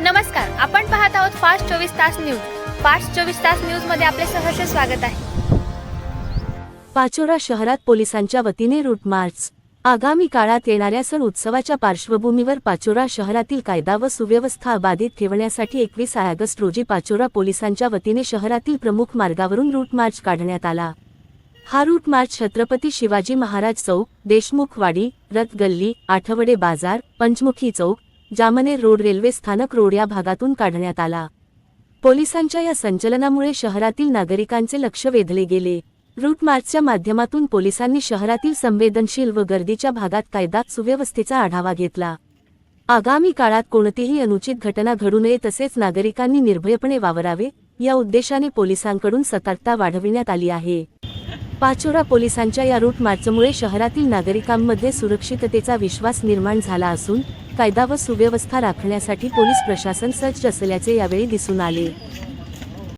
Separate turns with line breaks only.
नमस्कार, आपण पाहत आहोत फास्ट 24 तास न्यूज. फास्ट 24 तास न्यूज मध्ये आपले सहर्ष स्वागत आहे.
पाचोरा शहरात पोलिसांच्या वतीने रूट मार्च. आगामी काळात येणाऱ्या सण उत्सवाच्या पार्श्वभूमीवर पाचोरा शहरातील कायदा व सुव्यवस्था अबाधित ठेवण्यासाठी 21 ऑगस्ट रोजी पाचोरा पोलिसांच्या वतीने शहरातील प्रमुख मार्गावरून रूट मार्च काढण्यात आला. हा रूट मार्च छत्रपती शिवाजी महाराज चौक, देशमुख वाडी, रथ गल्ली, आठवडे बाजार, पंचमुखी चौक, जामनेर रोड, रेल्वे स्थानक रोड या भागातून काढण्यात आला. पोलिसांच्या या संचलनामुळे शहरातील नागरिकांचे लक्ष वेधले गेले. रूट मार्चच्या माध्यमातून पोलिसांनी शहरातील संवेदनशील व गर्दीच्या भागात कायदा सुव्यवस्थेचा आढावा घेतला. आगामी काळात कोणतीही अनुचित घटना घडू नये तसेच नागरिकांनी निर्भयपणे वावरावे या उद्देशाने पोलिसांकडून सतर्कता वाढविण्यात आली आहे. पाचोरा पोलिसांच्या या रूट मार्चमुळे शहरातील नागरिकांमध्ये सुरक्षिततेचा विश्वास निर्माण झाला असून कायदा व सुव्यवस्था राखण्यासाठी पोलीस प्रशासन सज्ज असल्याचे यावेळी दिसून आले.